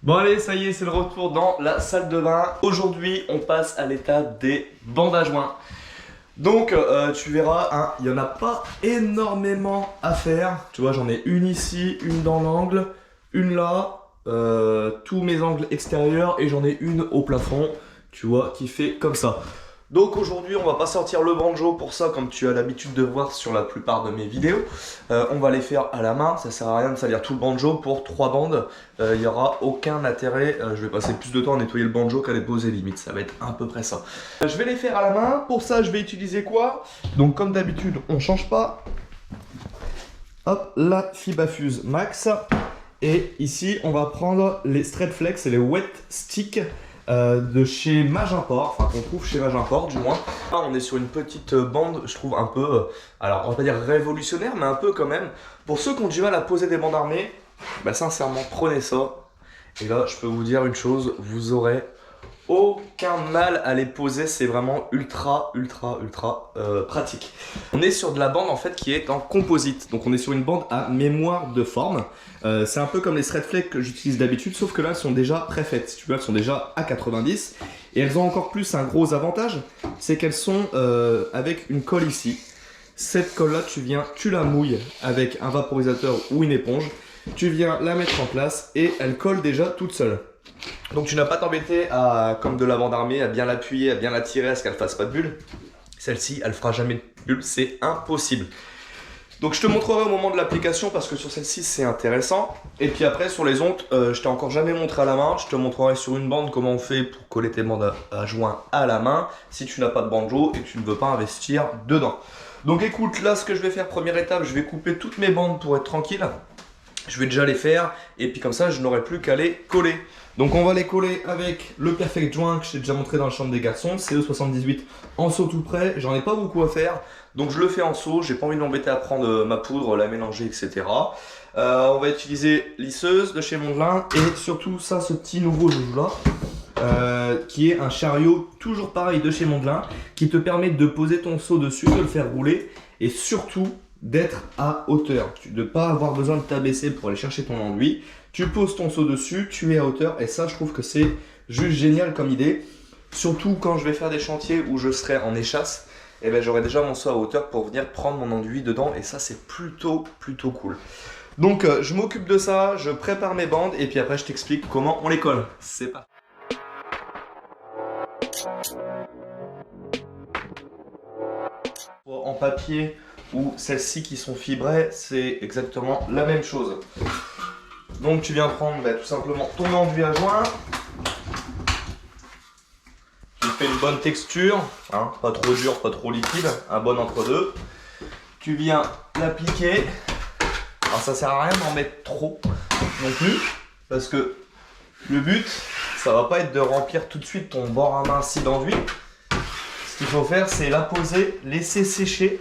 Bon allez, ça y est, c'est le retour dans la salle de bain. Aujourd'hui, on passe à l'étape des bandes à joints. Donc, tu verras, hein, il n'y en a pas énormément à faire. Tu vois, j'en ai une ici, une dans l'angle, une là, tous mes angles extérieurs et j'en ai une au plafond, tu vois, qui fait comme ça. Donc aujourd'hui on va pas sortir le banjo pour ça comme tu as l'habitude de voir sur la plupart de mes vidéos. On va les faire à la main, ça sert à rien de salir tout le banjo pour 3 bandes. Il n'y aura aucun intérêt, je vais passer plus de temps à nettoyer le banjo qu'à les poser limite, ça va être à peu près ça. Je vais les faire à la main, pour ça je vais utiliser quoi? Donc comme d'habitude on change pas. Hop, la Fibafuse Max. Et ici on va prendre les Straight Flex et les Wet Stick. De chez Magimport, enfin qu'on trouve chez Magimport du moins. Là, on est sur une petite bande, je trouve un peu, alors on va pas dire révolutionnaire, mais un peu quand même. Pour ceux qui ont du mal à poser des bandes armées, bah sincèrement prenez ça. Et là je peux vous dire une chose, vous aurez aucun mal à les poser, c'est vraiment ultra pratique. On est sur de la bande en fait qui est en composite, donc on est sur une bande à mémoire de forme. C'est un peu comme les thread flex que j'utilise d'habitude, sauf que là elles sont déjà préfaites, si tu veux, elles sont déjà à 90 et elles ont encore plus un gros avantage, c'est qu'elles sont avec une colle ici. Cette colle là tu la mouilles avec un vaporisateur ou une éponge, tu viens la mettre en place et elle colle déjà toute seule. Donc tu n'as pas t'embêter à, comme de la bande armée, à bien l'appuyer, à bien la tirer, à ce qu'elle fasse pas de bulle. Celle-ci, elle fera jamais de bulle, c'est impossible. Donc je te montrerai au moment de l'application parce que sur celle-ci c'est intéressant. Et puis après sur les autres, je t'ai encore jamais montré à la main. Je te montrerai sur une bande comment on fait pour coller tes bandes à joint à la main si tu n'as pas de banjo et que tu ne veux pas investir dedans. Donc écoute, là ce que je vais faire, première étape, je vais couper toutes mes bandes pour être tranquille. Je vais déjà les faire et puis comme ça je n'aurai plus qu'à les coller. Donc on va les coller avec le Perfect Joint que je t'ai déjà montré dans la chambre des garçons, CE78 en seau tout prêt, j'en ai pas beaucoup à faire. Donc je le fais en seau, j'ai pas envie de m'embêter à prendre ma poudre, la mélanger, etc. On va utiliser lisseuse de chez Mondelin et surtout ça, ce petit nouveau joujou là, qui est un chariot toujours pareil de chez Mondelin, qui te permet de poser ton seau dessus, de le faire rouler et surtout d'être à hauteur, de ne pas avoir besoin de t'abaisser pour aller chercher ton enduit. Tu poses ton seau dessus, tu es à hauteur et ça je trouve que c'est juste génial comme idée. Surtout quand je vais faire des chantiers où je serai en échasse, et ben j'aurai déjà mon seau à hauteur pour venir prendre mon enduit dedans et ça c'est plutôt cool. Donc je m'occupe de ça, je prépare mes bandes et puis après je t'explique comment on les colle. C'est parti. En papier ou celles-ci qui sont fibrées, c'est exactement la même chose. Donc tu viens prendre tout simplement ton enduit à joint. Tu fais une bonne texture, hein, pas trop dur, pas trop liquide, un bon entre-deux. Tu viens l'appliquer. Alors ça sert à rien d'en mettre trop non plus, parce que le but, ça va pas être de remplir tout de suite ton bord à main si d'enduit. Ce qu'il faut faire, c'est la poser, laisser sécher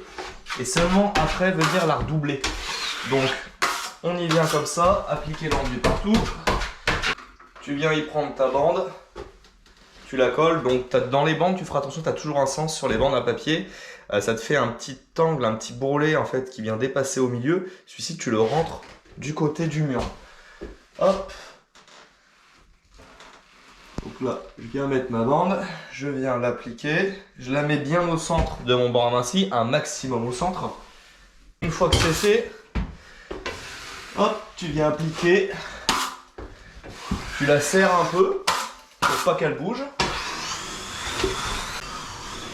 et seulement après venir la redoubler. Donc on y vient comme ça, appliquer l'enduit partout. Tu viens y prendre ta bande, tu la colles. Donc dans les bandes, tu feras attention, tu as toujours un sens sur les bandes à papier. Ça te fait un petit angle, un petit bourrelet en fait qui vient dépasser au milieu. Celui-ci, tu le rentres du côté du mur. Hop. Donc là, je viens mettre ma bande, je viens l'appliquer. Je la mets bien au centre de mon bord à minci, un maximum au centre. Une fois que c'est fait, hop, tu viens appliquer, tu la serres un peu pour pas qu'elle bouge.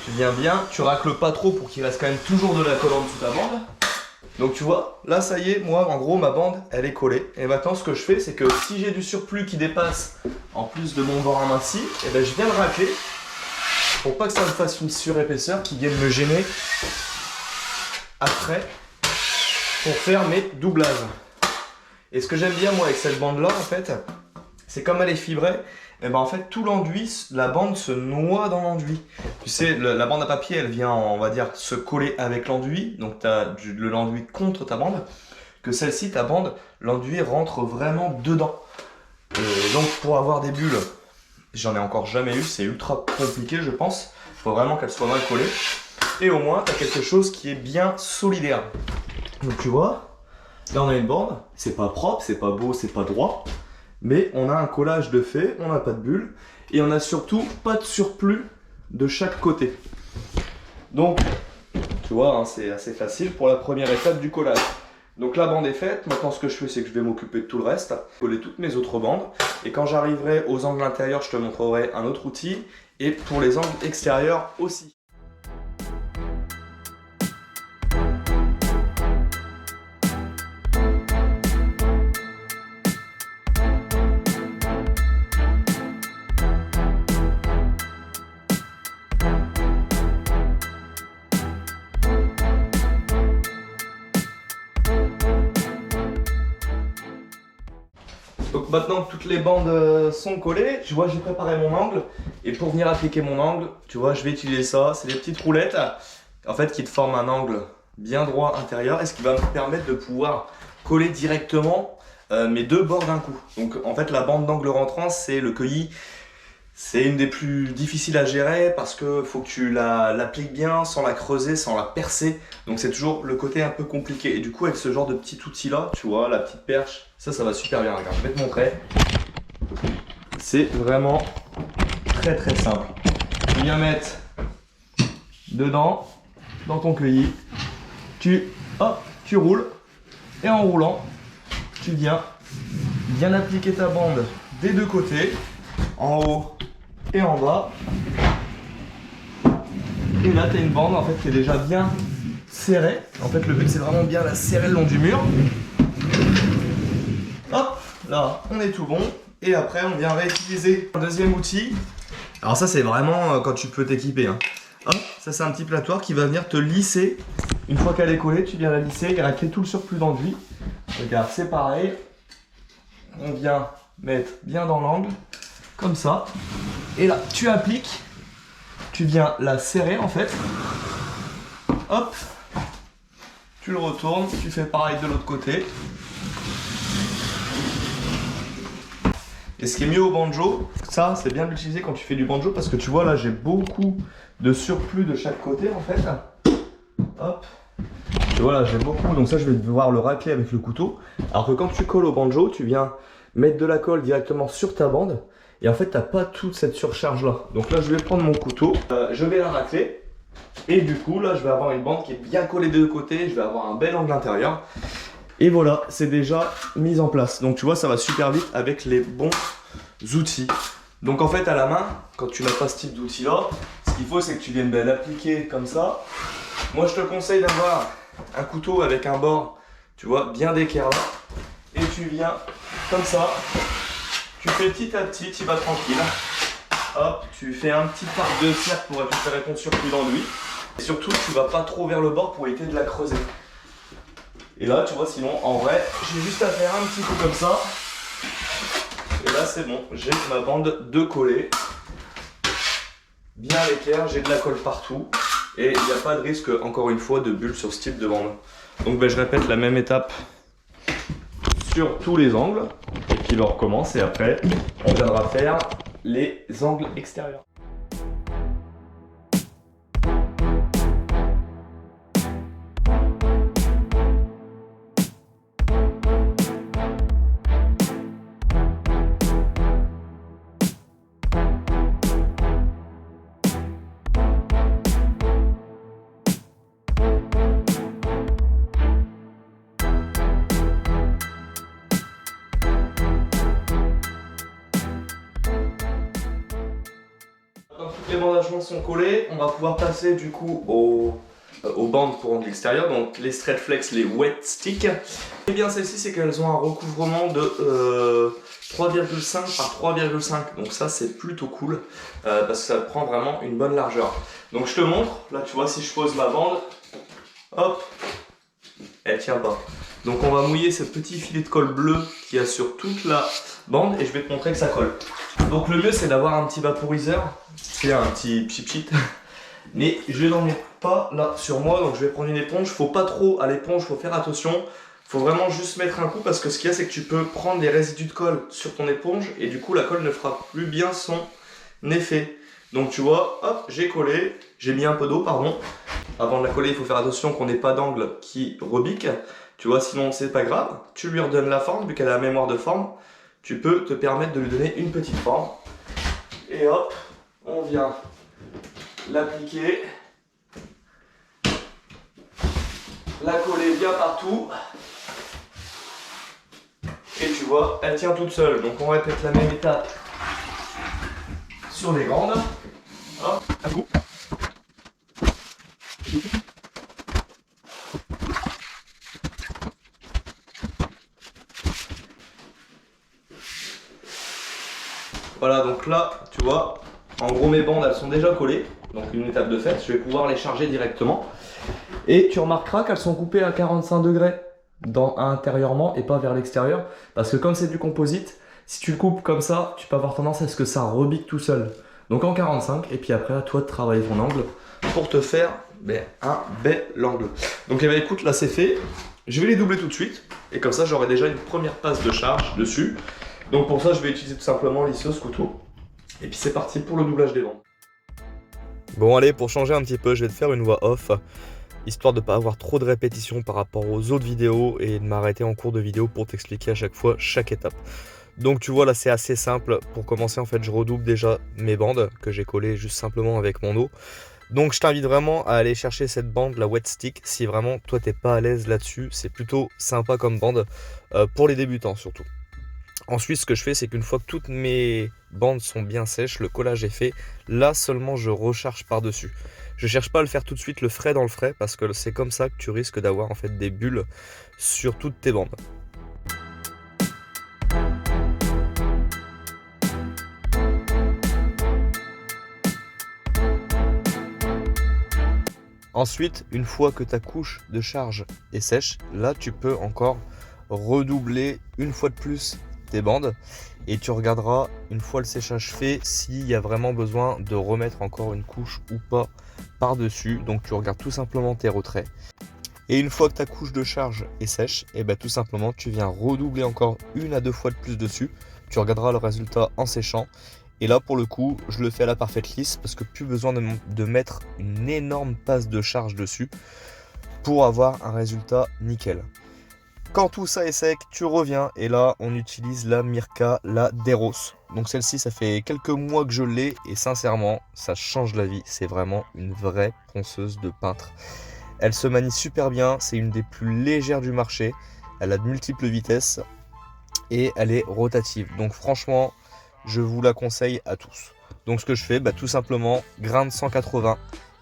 Tu viens bien, tu racles pas trop pour qu'il reste quand même toujours de la colle en dessous de ta bande. Donc tu vois, là ça y est, moi en gros ma bande elle est collée. Et maintenant ce que je fais c'est que si j'ai du surplus qui dépasse en plus de mon bord à minci, et ben je viens le racler pour pas que ça me fasse une surépaisseur qui vienne me gêner après pour faire mes doublages. Et ce que j'aime bien moi avec cette bande là en fait, c'est comme elle est fibrée, et ben en fait tout l'enduit, la bande se noie dans l'enduit. Tu sais, la bande à papier elle vient on va dire se coller avec l'enduit, donc tu as l'enduit contre ta bande, que celle-ci, ta bande, l'enduit rentre vraiment dedans. Et donc pour avoir des bulles, j'en ai encore jamais eu, c'est ultra compliqué je pense, il faut vraiment qu'elle soit mal collée. Et au moins tu as quelque chose qui est bien solidaire. Donc tu vois, là on a une bande, c'est pas propre, c'est pas beau, c'est pas droit. mais on a un collage de fait, on n'a pas de bulle, et on a surtout pas de surplus de chaque côté. Donc, tu vois, hein, c'est assez facile pour la première étape du collage. Donc la bande est faite, maintenant ce que je fais c'est que je vais m'occuper de tout le reste, coller toutes mes autres bandes, et quand j'arriverai aux angles intérieurs, je te montrerai un autre outil, et pour les angles extérieurs aussi. Donc maintenant que toutes les bandes sont collées, tu vois, j'ai préparé mon angle. Et pour venir appliquer mon angle, tu vois, je vais utiliser ça. C'est des petites roulettes, en fait, qui te forment un angle bien droit intérieur. Et ce qui va me permettre de pouvoir coller directement mes deux bords d'un coup. Donc en fait, la bande d'angle rentrant, c'est le cueilli. C'est une des plus difficiles à gérer parce que faut que tu l'appliques bien sans la creuser, sans la percer. Donc c'est toujours le côté un peu compliqué. Et du coup avec ce genre de petit outil là, tu vois, la petite perche, ça va super bien. Regarde, je vais te montrer. C'est vraiment très très simple. Tu viens mettre dedans, dans ton cueilli, tu roules et en roulant, tu viens bien appliquer ta bande des deux côtés, en haut et en bas. Et là tu as une bande en fait qui est déjà bien serrée. En fait le but c'est vraiment bien la serrer le long du mur. Hop, là on est tout bon. Et après on vient réutiliser un deuxième outil. Alors ça c'est vraiment quand tu peux t'équiper, hein. Hop, ça c'est un petit platoir qui va venir te lisser. Une fois qu'elle est collée, tu viens la lisser et racler tout le surplus d'enduit. Regarde, c'est pareil. On vient mettre bien dans l'angle, comme ça. Et là, tu appliques. Tu viens la serrer en fait. Hop. Tu le retournes. Tu fais pareil de l'autre côté. Et ce qui est mieux au banjo, ça c'est bien d'utiliser quand tu fais du banjo parce que tu vois là j'ai beaucoup de surplus de chaque côté en fait. Hop. Et voilà, j'ai beaucoup, donc ça je vais devoir le racler avec le couteau. Alors que quand tu colles au banjo, tu viens mettre de la colle directement sur ta bande. Et en fait t'as pas toute cette surcharge là. Donc là je vais prendre mon couteau, je vais la racler. Et du coup là je vais avoir une bande qui est bien collée des deux côtés, je vais avoir un bel angle intérieur. Et voilà, c'est déjà mis en place. Donc tu vois, ça va super vite avec les bons outils. Donc en fait, à la main, quand tu n'as pas ce type d'outil là, ce qu'il faut c'est que tu viennes l'appliquer comme ça. Moi je te conseille d'avoir un couteau avec un bord, tu vois, bien d'équerre là. Et tu viens comme ça. Tu fais petit à petit, tu vas tranquille. Hop, tu fais un petit part de cercle pour récupérer ton surplus d'enduit. Et surtout, tu vas pas trop vers le bord pour éviter de la creuser. Et là, tu vois, sinon, en vrai, j'ai juste à faire un petit coup comme ça. Et là, c'est bon. J'ai ma bande de collée. Bien à l'équerre, j'ai de la colle partout. Et il n'y a pas de risque, encore une fois, de bulle sur ce type de bande. Donc, ben, je répète la même étape sur tous les angles. Et puis, on recommence. Et après, on viendra faire les angles extérieurs. Les bandagements sont collés, on va pouvoir passer du coup aux bandes pour angle extérieur, donc les straight flex, les wet sticks. Et bien celles-ci c'est qu'elles ont un recouvrement de 3,5 par 3,5, donc ça c'est plutôt cool parce que ça prend vraiment une bonne largeur. Donc je te montre, là tu vois si je pose ma bande, hop, elle tient pas. Donc on va mouiller ce petit filet de colle bleu qu'il y a sur toute la bande et je vais te montrer que ça colle. Donc le mieux c'est d'avoir un petit vaporiseur, c'est un petit pchit, mais je n'en ai pas là sur moi, donc je vais prendre une éponge. Faut pas trop à l'éponge, faut faire attention, faut vraiment juste mettre un coup parce que ce qu'il y a c'est que tu peux prendre des résidus de colle sur ton éponge et du coup la colle ne fera plus bien son effet. Donc tu vois, hop, j'ai collé, j'ai mis un peu d'eau, pardon. Avant de la coller, il faut faire attention qu'on n'ait pas d'angle qui rebique. Tu vois, sinon c'est pas grave. Tu lui redonnes la forme, vu qu'elle a la mémoire de forme. tu peux te permettre de lui donner une petite forme. Et hop, on vient l'appliquer, la coller bien partout. Et tu vois, elle tient toute seule. Donc on répète la même étape sur les grandes. Hop, un coup. Voilà, donc là, tu vois, en gros mes bandes elles sont déjà collées. Donc une étape de fait, je vais pouvoir les charger directement. Et tu remarqueras qu'elles sont coupées à 45 degrés intérieurement et pas vers l'extérieur. Parce que comme c'est du composite, si tu le coupes comme ça, tu peux avoir tendance à ce que ça rebique tout seul. Donc en 45, et puis après à toi de travailler ton angle pour te faire un bel angle. Donc écoute, là c'est fait. Je vais les doubler tout de suite. Et comme ça j'aurai déjà une première passe de charge dessus. Donc pour ça je vais utiliser tout simplement lisseuse couteau. Et puis c'est parti pour le doublage des bandes. Bon allez, pour changer un petit peu, je vais te faire une voix off, histoire de ne pas avoir trop de répétitions par rapport aux autres vidéos et de m'arrêter en cours de vidéo pour t'expliquer à chaque fois chaque étape. Donc tu vois là c'est assez simple. Pour commencer en fait je redouble déjà mes bandes que j'ai collées juste simplement avec mon eau. Donc je t'invite vraiment à aller chercher cette bande, la wet stick, si vraiment toi t'es pas à l'aise là-dessus. C'est plutôt sympa comme bande pour les débutants surtout. Ensuite ce que je fais c'est qu'une fois que toutes mes bandes sont bien sèches, le collage est fait, là seulement je recharge par dessus. Je cherche pas à le faire tout de suite le frais dans le frais parce que c'est comme ça que tu risques d'avoir en fait des bulles sur toutes tes bandes. Ensuite, une fois que ta couche de charge est sèche, là tu peux encore redoubler une fois de plus tes bandes et tu regarderas une fois le séchage fait s'il y a vraiment besoin de remettre encore une couche ou pas par-dessus. Donc tu regardes tout simplement tes retraits. Et une fois que ta couche de charge est sèche, et tout simplement tu viens redoubler encore une à deux fois de plus dessus. Tu regarderas le résultat en séchant. Et là pour le coup je le fais à la parfaite lisse parce que plus besoin de mettre une énorme passe de charge dessus pour avoir un résultat nickel. Quand tout ça est sec, tu reviens et là on utilise la Mirka, la Deros. Donc celle-ci ça fait quelques mois que je l'ai et sincèrement ça change la vie. C'est vraiment une vraie ponceuse de peintre. Elle se manie super bien, c'est une des plus légères du marché. Elle a de multiples vitesses et elle est rotative. Donc franchement je vous la conseille à tous. Donc ce que je fais, tout simplement, grain de 180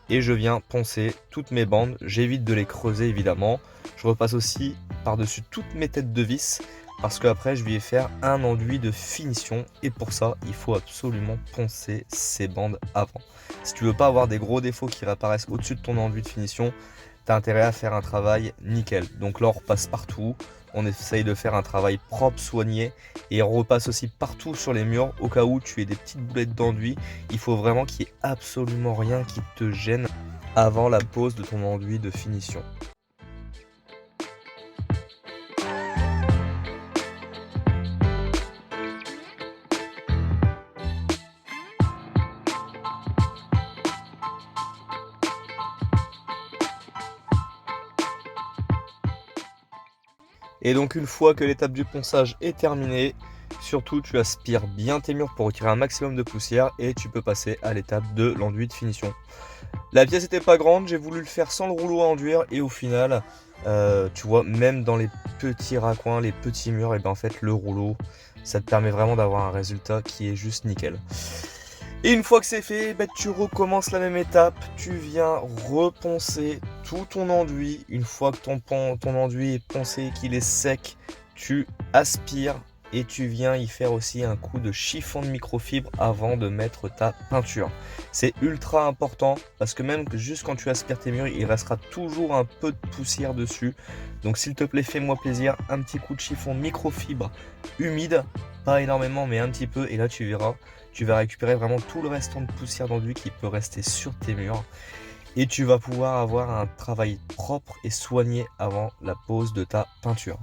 et je viens poncer toutes mes bandes. J'évite de les creuser évidemment. Je repasse aussi par-dessus toutes mes têtes de vis parce qu'après je vais faire un enduit de finition et pour ça il faut absolument poncer ces bandes avant. Si tu veux pas avoir des gros défauts qui réapparaissent au-dessus de ton enduit de finition, tu as intérêt à faire un travail nickel. Donc là on repasse partout. On essaye de faire un travail propre, soigné et on repasse aussi partout sur les murs au cas où tu aies des petites boulettes d'enduit. Il faut vraiment qu'il n'y ait absolument rien qui te gêne avant la pose de ton enduit de finition. Et donc une fois que l'étape du ponçage est terminée, surtout tu aspires bien tes murs pour retirer un maximum de poussière et tu peux passer à l'étape de l'enduit de finition. La pièce n'était pas grande, j'ai voulu le faire sans le rouleau à enduire et au final, tu vois, même dans les petits raccoins, les petits murs, et en fait le rouleau, ça te permet vraiment d'avoir un résultat qui est juste nickel. Et une fois que c'est fait, tu recommences la même étape, tu viens reponcer tout ton enduit. Une fois que ton enduit est poncé et qu'il est sec, tu aspires et tu viens y faire aussi un coup de chiffon de microfibre avant de mettre ta peinture. C'est ultra important parce que même juste quand tu aspires tes murs, il restera toujours un peu de poussière dessus. Donc s'il te plaît, fais-moi plaisir, un petit coup de chiffon de microfibre humide, pas énormément mais un petit peu, et là tu verras. Tu vas récupérer vraiment tout le restant de poussière d'enduit qui peut rester sur tes murs. Et tu vas pouvoir avoir un travail propre et soigné avant la pose de ta peinture.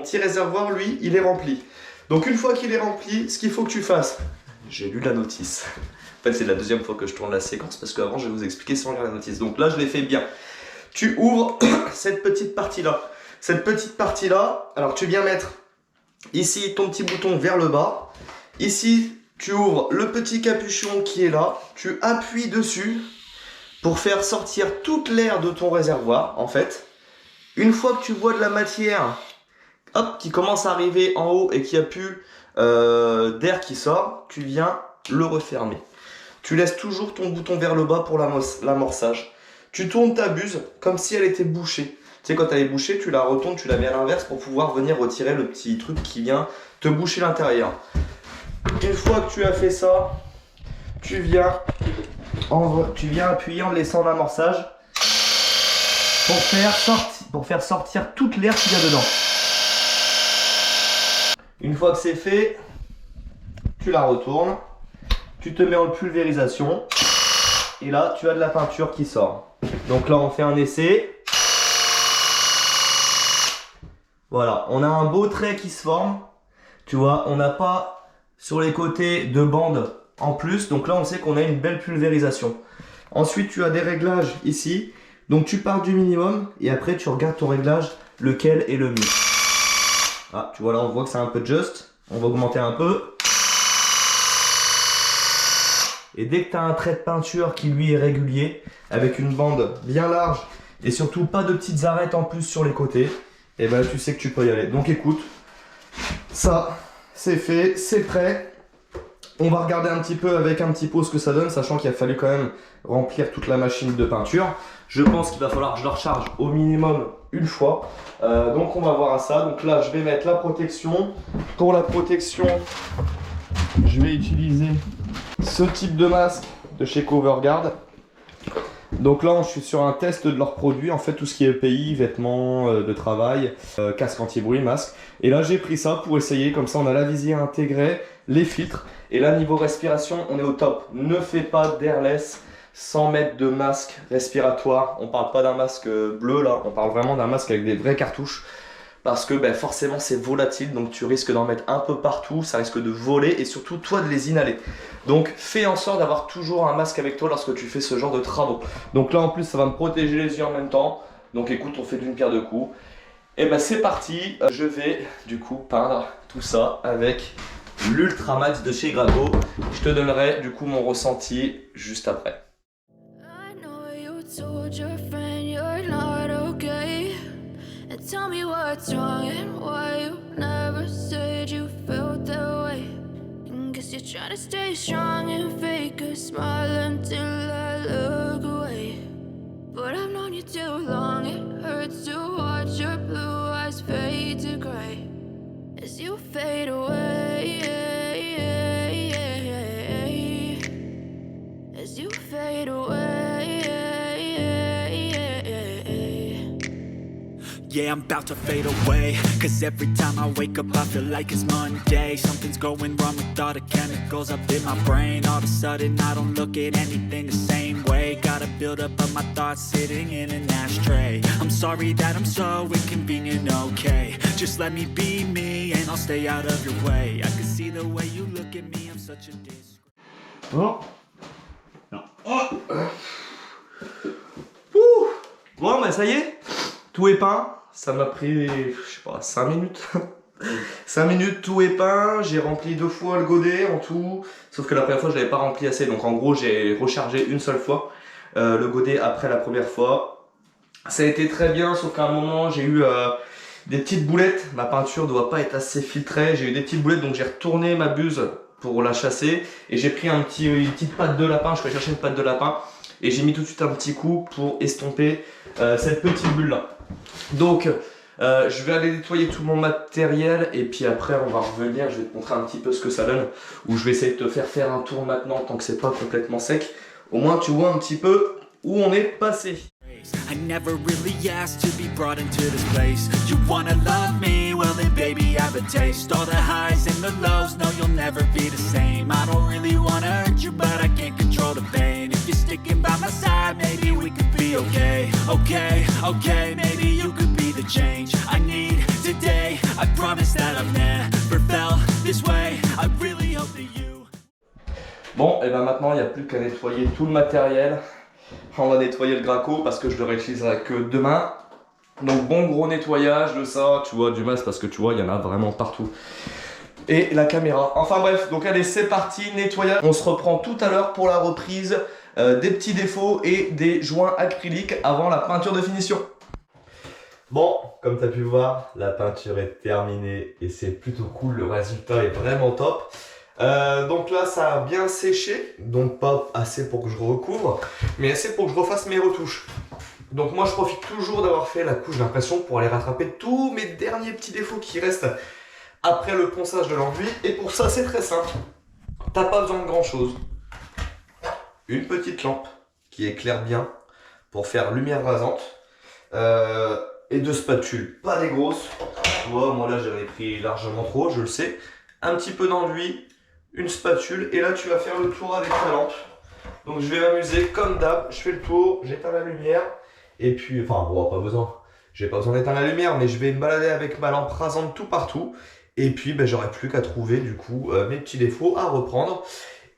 petit réservoir, lui, il est rempli. Donc une fois qu'il est rempli, ce qu'il faut que tu fasses, j'ai lu la notice. En fait, c'est la deuxième fois que je tourne la séquence parce qu'avant, je vais vous expliquer sans lire la notice. Donc là, je l'ai fait bien. Tu ouvres cette petite partie-là. Cette petite partie-là, alors tu viens mettre ici ton petit bouton vers le bas. Ici, tu ouvres le petit capuchon qui est là. Tu appuies dessus pour faire sortir toute l'air de ton réservoir, en fait. Une fois que tu vois de la matière, hop, qui commence à arriver en haut et qu'il n'y a plus d'air qui sort, tu viens le refermer. Tu laisses toujours ton bouton vers le bas pour l'amorçage. Tu tournes ta buse comme si elle était bouchée. Tu sais, quand elle est bouchée, tu la retournes, tu la mets à l'inverse pour pouvoir venir retirer le petit truc qui vient te boucher l'intérieur. Une fois que tu as fait ça, tu viens appuyer en laissant l'amorçage pour faire sortir toute l'air qu'il y a dedans. Une fois que c'est fait, tu la retournes, tu te mets en pulvérisation et là tu as de la peinture qui sort. Donc là on fait un essai. Voilà, on a un beau trait qui se forme. Tu vois, on n'a pas sur les côtés de bandes en plus. Donc là on sait qu'on a une belle pulvérisation. Ensuite tu as des réglages ici. Donc tu pars du minimum et après tu regardes ton réglage, lequel est le mieux. Ah, tu vois là on voit que c'est un peu juste. On va augmenter un peu. Et dès que tu as un trait de peinture qui lui est régulier, avec une bande bien large et surtout pas de petites arêtes en plus sur les côtés, et ben tu sais que tu peux y aller. Donc écoute, ça c'est fait, c'est prêt. On va regarder un petit peu avec un petit pot ce que ça donne, sachant qu'il a fallu quand même remplir toute la machine de peinture. Je pense qu'il va falloir que je le recharge au minimum une fois. Donc on va voir à ça. Donc là je vais mettre la protection. Pour la protection, je vais utiliser ce type de masque de chez Coverguard. Donc là je suis sur un test de leurs produits, en fait tout ce qui est EPI, vêtements de travail, casque anti-bruit, masque. Et là j'ai pris ça pour essayer, comme ça on a la visière intégrée, les filtres. Et là niveau respiration on est au top. Ne fais pas d'airless sans mettre de masque respiratoire. On parle pas d'un masque bleu là, on parle vraiment d'un masque avec des vraies cartouches. Parce que ben, forcément c'est volatile, donc tu risques d'en mettre un peu partout, ça risque de voler et surtout toi de les inhaler. Donc fais en sorte d'avoir toujours un masque avec toi lorsque tu fais ce genre de travaux. Donc là en plus ça va me protéger les yeux en même temps. Donc écoute, on fait d'une pierre deux coups. Et ben c'est parti, je vais du coup peindre tout ça avec l'Ultramax de chez Graco. Je te donnerai du coup mon ressenti juste après. Tell me what's wrong and why you never said you felt that way. And guess you're trying to stay strong and fake a smile until I look away. But I've known you too long, it hurts to watch your blue eyes fade to gray as you fade away. As you fade away. Yeah, I'm about to fade away, cause every time I wake up I feel like it's Monday. Something's going wrong with all the chemicals up in my brain. All of a sudden I don't look at anything the same way. Gotta build up of my thoughts sitting in an ashtray. I'm sorry that I'm so inconvenient, okay. Just let me be me and I'll stay out of your way. I can see the way you look at me, I'm such a disgrace. Oh. Non. Oh. Bon bah ça y est, tout est peint. Ça m'a pris, je sais pas, 5 minutes. 5 minutes, tout est peint. J'ai rempli 2 fois le godet en tout. Sauf que la première fois, je l'avais pas rempli assez. Donc en gros, j'ai rechargé une seule fois le godet après la première fois. Ça a été très bien, sauf qu'à un moment, j'ai eu des petites boulettes. Ma peinture doit pas être assez filtrée. J'ai eu des petites boulettes, donc j'ai retourné ma buse pour la chasser. Et j'ai pris une petite patte de lapin. Je vais chercher une patte de lapin. Et j'ai mis tout de suite un petit coup pour estomper cette petite bulle là. Donc je vais aller nettoyer tout mon matériel et puis après on va revenir, je vais te montrer un petit peu ce que ça donne. Ou je vais essayer de te faire un tour maintenant tant que c'est pas complètement sec. Au moins tu vois un petit peu où on est passé. I never really asked to be brought into this place. You wanna love me? Well then baby I have a taste. All the highs and the lows, no you'll never be the same. I don't really wanna hurt you but I can't control the pain. If you're sticking by my side maybe we could be okay. Okay, maybe you could be the change I need today. I promise that I've never felt this way. I really hope that you. Bon, et ben maintenant il n'y a plus qu'à nettoyer tout le matériel. On va nettoyer le Graco parce que je le réutiliserai que demain. Donc bon gros nettoyage de ça, tu vois, du masque parce que tu vois, il y en a vraiment partout. Et la caméra. Enfin bref, donc allez, c'est parti, nettoyage. On se reprend tout à l'heure pour la reprise des petits défauts et des joints acryliques avant la peinture de finition. Bon, comme tu as pu voir, la peinture est terminée et c'est plutôt cool, le résultat est vraiment top. Donc là ça a bien séché, donc pas assez pour que je recouvre, mais assez pour que je refasse mes retouches. Donc moi je profite toujours d'avoir fait la couche d'impression pour aller rattraper tous mes derniers petits défauts qui restent après le ponçage de l'enduit. Et pour ça c'est très simple, t'as pas besoin de grand chose. Une petite lampe qui éclaire bien pour faire lumière rasante. Et deux spatules, pas des grosses. Tu vois, moi là j'en ai pris largement trop, je le sais. Un petit peu d'enduit, une spatule, et là tu vas faire le tour avec ta lampe. Donc je vais m'amuser comme d'hab, je fais le tour, j'éteins la lumière, et puis, enfin bon, pas besoin, j'ai pas besoin d'éteindre la lumière, mais je vais me balader avec ma lampe rasante tout partout. Et puis ben, j'aurai plus qu'à trouver du coup mes petits défauts à reprendre.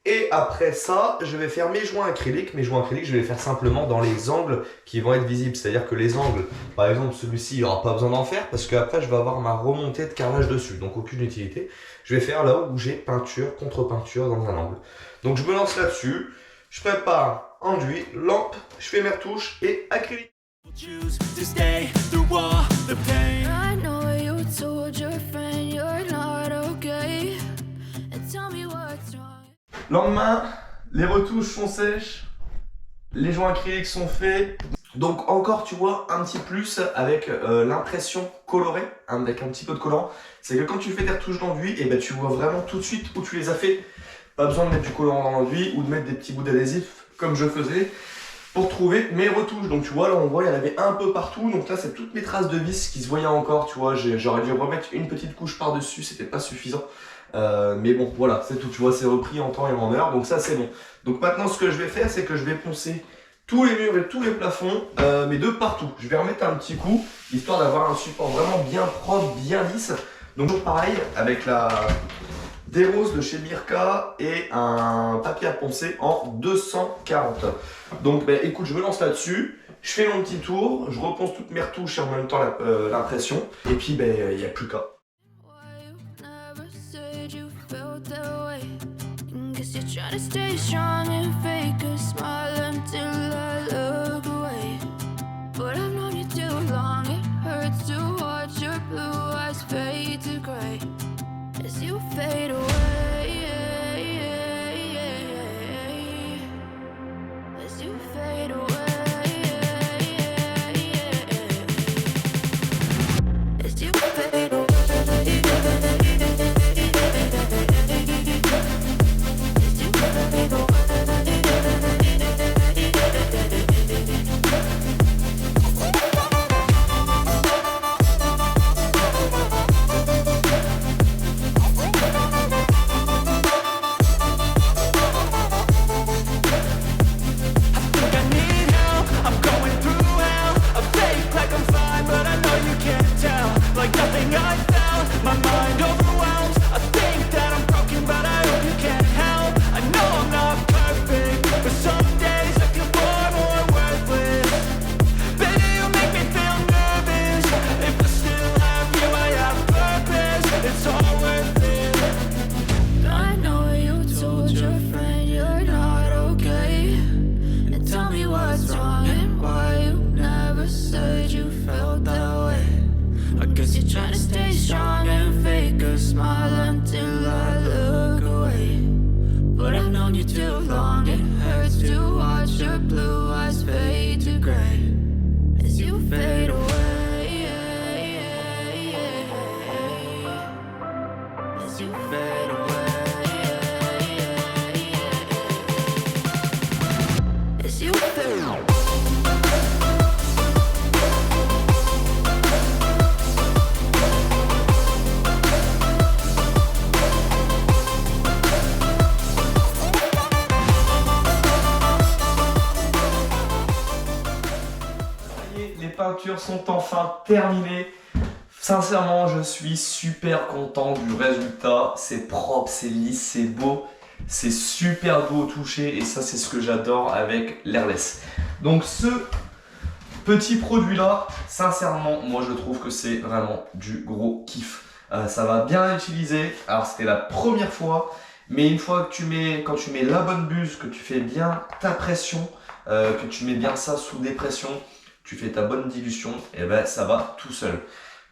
Et après ça, je vais faire mes joints acryliques. Mes joints acryliques, je vais les faire simplement dans les angles qui vont être visibles. C'est-à-dire que les angles, par exemple celui-ci, il n'y aura pas besoin d'en faire parce qu'après je vais avoir ma remontée de carrelage dessus. Donc aucune utilité. Je vais faire là où j'ai peinture, contre-peinture dans un angle. Donc je me lance là-dessus. Je prépare enduit, lampe, je fais mes retouches et acrylique. Choose to stay through all the pain. I know you told your friend you're not okay. And tell me what's wrong. Lendemain, les retouches sont sèches, les joints acryliques sont faits. Donc encore tu vois un petit plus avec l'impression colorée, avec un petit peu de colorant. C'est que quand tu fais des retouches d'enduit, et ben tu vois vraiment tout de suite où tu les as fait. Pas besoin de mettre du colorant dans l'enduit ou de mettre des petits bouts d'adhésif comme je faisais pour trouver mes retouches. Donc tu vois là on voit il y en avait un peu partout. Donc là c'est toutes mes traces de vis qui se voyaient encore. Tu vois j'aurais dû remettre une petite couche par dessus, c'était pas suffisant. Mais bon voilà c'est tout, tu vois c'est repris en temps et en heure, donc ça c'est bon. Donc maintenant ce que je vais faire c'est que je vais poncer tous les murs et tous les plafonds, mais de partout. Je vais remettre un petit coup histoire d'avoir un support vraiment bien propre, bien lisse. Donc toujours pareil avec la des roses de chez Mirka et un papier à poncer en 240. Donc bah, écoute, je me lance là-dessus, je fais mon petit tour, je reponce toutes mes retouches et en même temps l'impression, et puis il n'y a plus qu'à. Why you never said you felt that way? Guess you're trying to stay strong and fake a smile until I look away. But I've known you too long, it hurts to watch your blue eyes fade to gray as you fade away. As you fade away. As you fade away. Sont enfin terminées. Sincèrement, je suis super content du résultat. C'est propre, c'est lisse, c'est beau. C'est super beau au toucher et ça, c'est ce que j'adore avec l'Airless. Donc ce petit produit là, sincèrement, moi je trouve que c'est vraiment du gros kiff. Ça va bien utiliser. Alors c'était la première fois, mais une fois que quand tu mets la bonne buse, que tu fais bien ta pression, que tu mets bien ça sous dépression, tu fais ta bonne dilution, et ben ça va tout seul.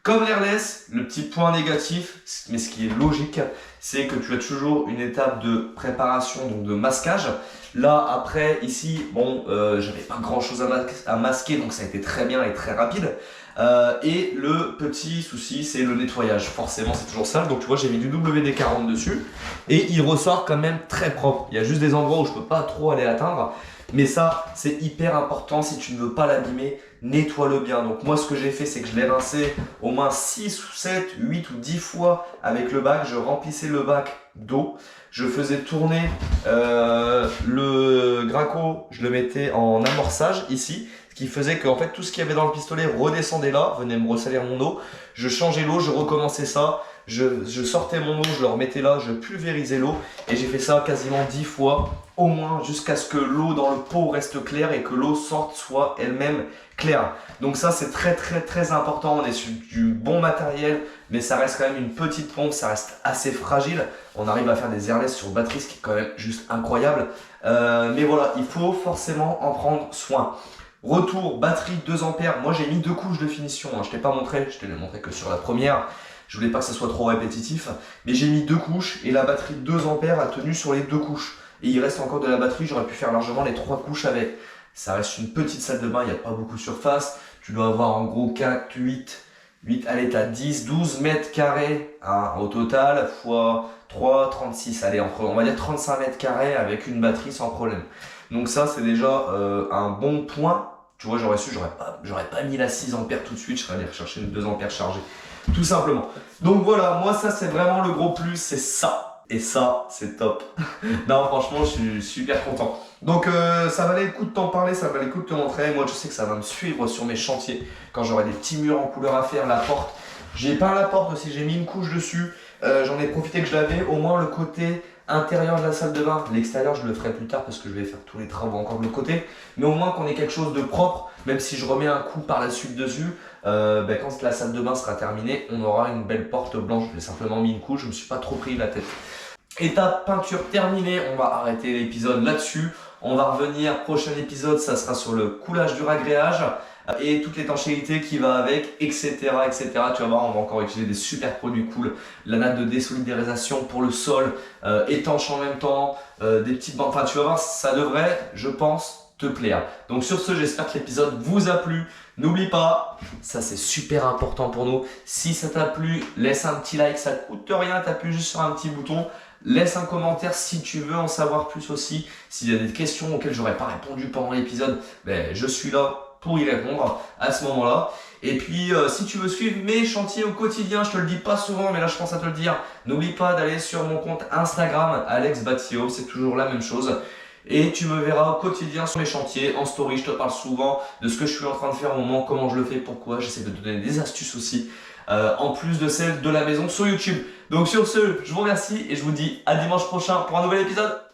Comme l'Airless, le petit point négatif, mais ce qui est logique, c'est que tu as toujours une étape de préparation, donc de masquage. Là, après, ici, bon, j'avais pas grand chose à masquer, donc ça a été très bien et très rapide. Et le petit souci, c'est le nettoyage. Forcément, c'est toujours sale. Donc, tu vois, j'ai mis du WD-40 dessus et il ressort quand même très propre. Il y a juste des endroits où je peux pas trop aller atteindre. Mais ça, c'est hyper important. Si tu ne veux pas l'abîmer, nettoie-le bien. Donc moi, ce que j'ai fait, c'est que je l'ai rincé au moins 6 ou 7, 8 ou 10 fois avec le bac. Je remplissais le bac d'eau. Je faisais tourner le Graco, je le mettais en amorçage ici. Ce qui faisait que en fait, tout ce qu'il y avait dans le pistolet redescendait là, venait me ressalir mon eau. Je changeais l'eau, je recommençais ça. Je sortais mon eau, je le remettais là, je pulvérisais l'eau. Et j'ai fait ça quasiment 10 fois. Au moins jusqu'à ce que l'eau dans le pot reste claire et que l'eau sorte soit elle-même claire. Donc ça c'est très important, on est sur du bon matériel, mais ça reste quand même une petite pompe, ça reste assez fragile. On arrive à faire des airless sur batterie, ce qui est quand même juste incroyable. Mais voilà, il faut forcément en prendre soin. Retour, batterie 2 ampères, moi j'ai mis 2 couches de finition, hein. Je t'ai pas montré, je te l'ai montré que sur la première. Je voulais pas que ça soit trop répétitif, mais j'ai mis 2 couches et la batterie 2 ampères a tenu sur les 2 couches. Et il reste encore de la batterie, j'aurais pu faire largement les 3 couches avec. Ça reste une petite salle de bain, il n'y a pas beaucoup de surface. Tu dois avoir en gros 4, 8, allez t'as 10, 12 mètres carrés hein, au total, fois 3, 36, allez on va dire 35 mètres carrés avec une batterie sans problème. Donc ça c'est déjà un bon point. Tu vois, j'aurais pas mis la 6 ampères tout de suite, je serais allé rechercher une 2 ampères chargée. Tout simplement. Donc voilà, moi ça c'est vraiment le gros plus, c'est ça. Et ça, c'est top. Non, franchement, je suis super content. Donc, ça valait le coup de t'en parler, ça valait le coup de te montrer. Moi, je sais que ça va me suivre sur mes chantiers. Quand j'aurai des petits murs en couleur à faire, la porte. J'ai peint la porte aussi, j'ai mis une couche dessus. J'en ai profité que je l'avais. Au moins, le côté intérieur de la salle de bain. L'extérieur, je le ferai plus tard parce que je vais faire tous les travaux encore de l'autre côté. Mais au moins qu'on ait quelque chose de propre, même si je remets un coup par la suite dessus. Quand la salle de bain sera terminée, on aura une belle porte blanche. J'ai simplement mis une couche, je me suis pas trop pris la tête. Étape peinture terminée, on va arrêter l'épisode là-dessus. On va revenir, prochain épisode, ça sera sur le coulage du ragréage et toute l'étanchéité qui va avec, etc. etc. Tu vas voir, on va encore utiliser des super produits cool. La natte de désolidarisation pour le sol, étanche en même temps, des petites bandes. Enfin, tu vas voir, ça devrait, je pense, te plaire. Donc sur ce, j'espère que l'épisode vous a plu. N'oublie pas, ça c'est super important pour nous. Si ça t'a plu, laisse un petit like, ça ne coûte rien, t'appuies juste sur un petit bouton. Laisse un commentaire si tu veux en savoir plus aussi. S'il y a des questions auxquelles j'aurais pas répondu pendant l'épisode, je suis là pour y répondre à ce moment-là. Et puis si tu veux suivre mes chantiers au quotidien, je te le dis pas souvent, mais là je pense à te le dire. N'oublie pas d'aller sur mon compte Instagram, Alex Batio, c'est toujours la même chose. Et tu me verras au quotidien sur mes chantiers, en story, je te parle souvent de ce que je suis en train de faire au moment, comment je le fais, pourquoi. J'essaie de te donner des astuces aussi, en plus de celles de la maison sur YouTube. Donc sur ce, je vous remercie et je vous dis à dimanche prochain pour un nouvel épisode.